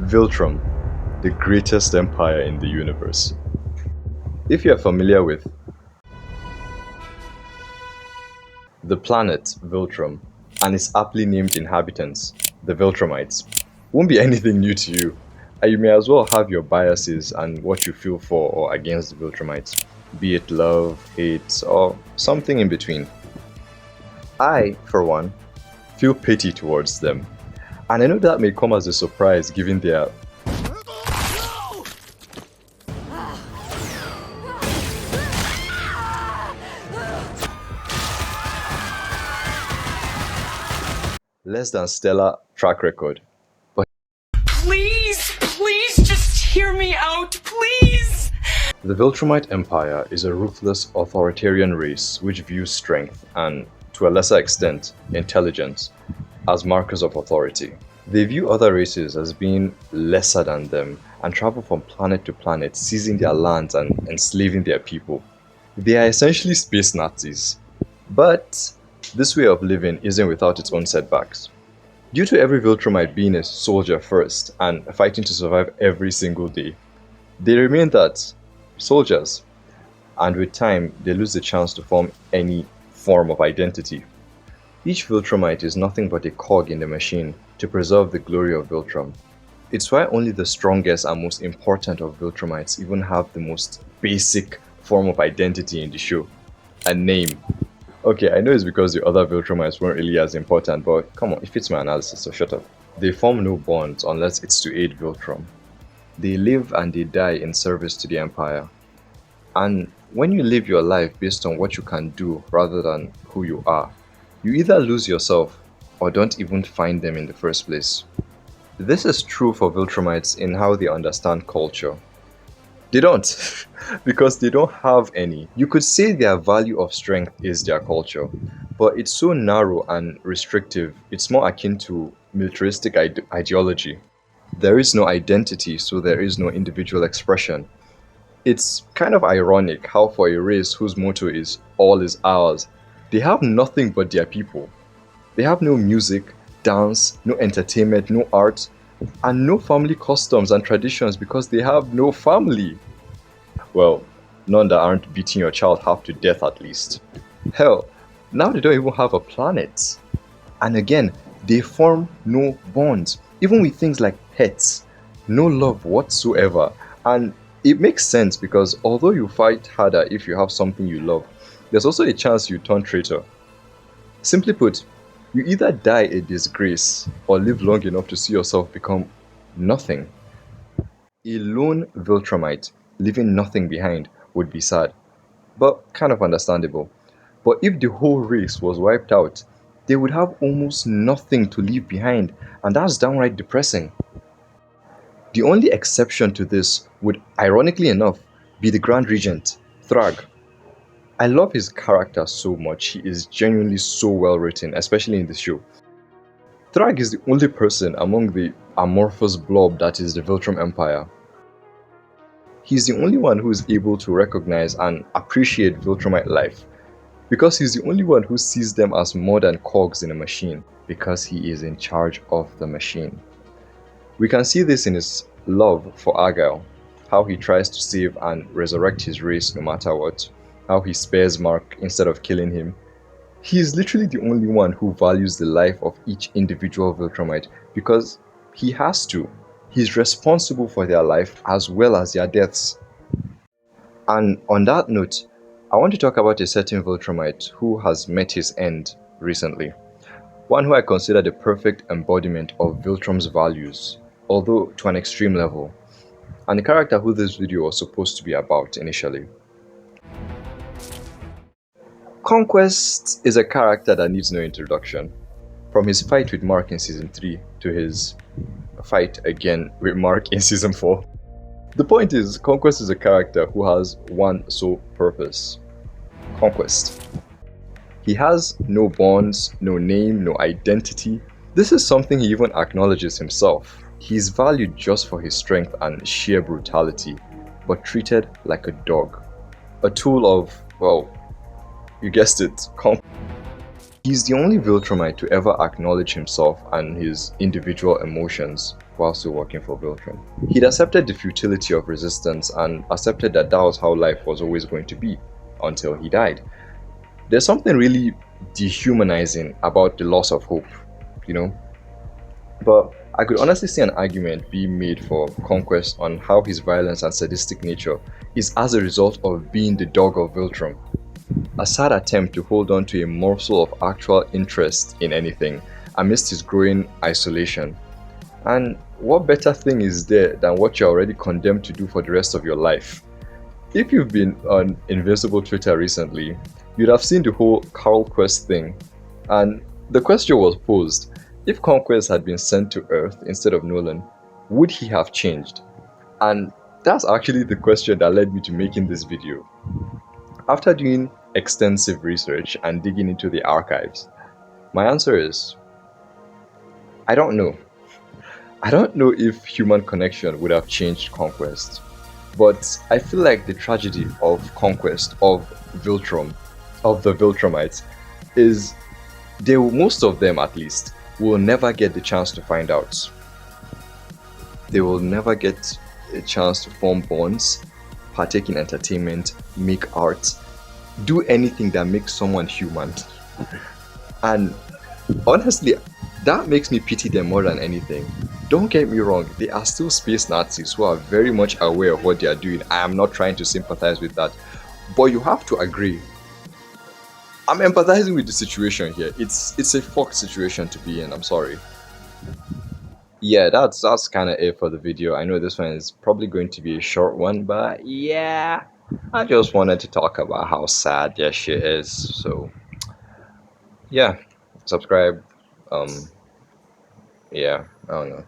Viltrum, the greatest empire in the universe. If you're familiar with the planet Viltrum and its aptly named inhabitants, the Viltrumites, won't be anything new to you, and you may as well have your biases and what you feel for or against the Viltrumites, be it love, hate, or something in between. I, for one, feel pity towards them, and I know that may come as a surprise given their less than stellar track record. But please just hear me out, please! The Viltrumite Empire is a ruthless authoritarian race which views strength and, to a lesser extent, intelligence as markers of authority. They view other races as being lesser than them and travel from planet to planet, seizing their lands and enslaving their people. They are essentially space Nazis. But this way of living isn't without its own setbacks. Due to every Viltrumite being a soldier first and fighting to survive every single day, they remain that, soldiers, and with time they lose the chance to form any form of identity. Each Viltrumite is nothing but a cog in the machine to preserve the glory of Viltrum. It's why only the strongest and most important of Viltrumites even have the most basic form of identity in the show, a name. Okay, I know it's because the other Viltrumites weren't really as important, but come on, it fits my analysis, so shut up. They form no bonds unless it's to aid Viltrum. They live and they die in service to the Empire. And when you live your life based on what you can do rather than who you are, you either lose yourself or don't even find them in the first place. This is true for Viltrumites in how they understand culture. They don't, because they don't have any. You could say their value of strength is their culture, but it's so narrow and restrictive, it's more akin to militaristic ideology. There is no identity, so there is no individual expression. It's kind of ironic how for a race whose motto is "all is ours," they have nothing but their people. They have no music, dance, no entertainment, no art, and no family customs and traditions because they have no family. Well, none that aren't beating your child half to death at least. Hell, now they don't even have a planet. And again, they form no bonds, even with things like pets. No love whatsoever. And it makes sense because although you fight harder if you have something you love, there's also a chance you turn traitor. Simply put, you either die a disgrace or live long enough to see yourself become nothing. A lone Viltrumite leaving nothing behind would be sad, but kind of understandable. But if the whole race was wiped out, they would have almost nothing to leave behind, and that's downright depressing. The only exception to this would, ironically enough, be the Grand Regent Thrag. I love his character so much. He is genuinely so well written, especially in the show. Thrag is the only person among the amorphous blob that is the Viltrum Empire. He's the only one who is able to recognize and appreciate Viltrumite life, because he's the only one who sees them as more than cogs in a machine, because he is in charge of the machine. We can see this in his love for Argyle, how he tries to save and resurrect his race no matter what, how he spares Mark instead of killing him. He is literally the only one who values the life of each individual Viltrumite because he has to. He's responsible for their life as well as their deaths. And on that note, I want to talk about a certain Viltrumite who has met his end recently. One who I consider the perfect embodiment of Viltrum's values, although to an extreme level, and the character who this video was supposed to be about initially. Conquest is a character that needs no introduction. From his fight with Mark in Season 3 to his fight again with Mark in Season 4. The point is, Conquest is a character who has one sole purpose: conquest. He has no bonds, no name, no identity. This is something he even acknowledges himself. He is valued just for his strength and sheer brutality, but treated like a dog. A tool of, well, you guessed it, He's the only Viltrumite to ever acknowledge himself and his individual emotions. while still working for Viltrum. He'd accepted the futility of resistance and accepted that that was how life was always going to be until he died. There's something really dehumanizing about the loss of hope, you know? But I could honestly see an argument being made for Conquest on how his violence and sadistic nature is as a result of being the dog of Viltrum, a sad attempt to hold on to a morsel of actual interest in anything amidst his growing isolation. And what better thing is there than what you're already condemned to do for the rest of your life? If you've been on Invincible Twitter recently, you'd have seen the whole Carl Quest thing. And the question was posed, if Conquest had been sent to Earth instead of Nolan, would he have changed? And that's actually the question that led me to making this video. After doing extensive research and digging into the archives, my answer is, I don't know. I don't know if human connection would have changed Conquest, but I feel like the tragedy of Conquest, of Viltrum, of the Viltrumites, is most of them at least, will never get the chance to find out. They will never get a chance to form bonds, partake in entertainment, make art, do anything that makes someone human. And honestly, that makes me pity them more than anything. Don't get me wrong, they are still space Nazis who are very much aware of what they are doing. I am not trying to sympathize with that. But you have to agree. I'm empathizing with the situation here. It's a fucked situation to be in, I'm sorry. Yeah, that's kind of it for the video. I know this one is probably going to be a short one, but yeah, I just wanted to talk about how sad that shit is. So yeah, subscribe. Yeah, I don't know.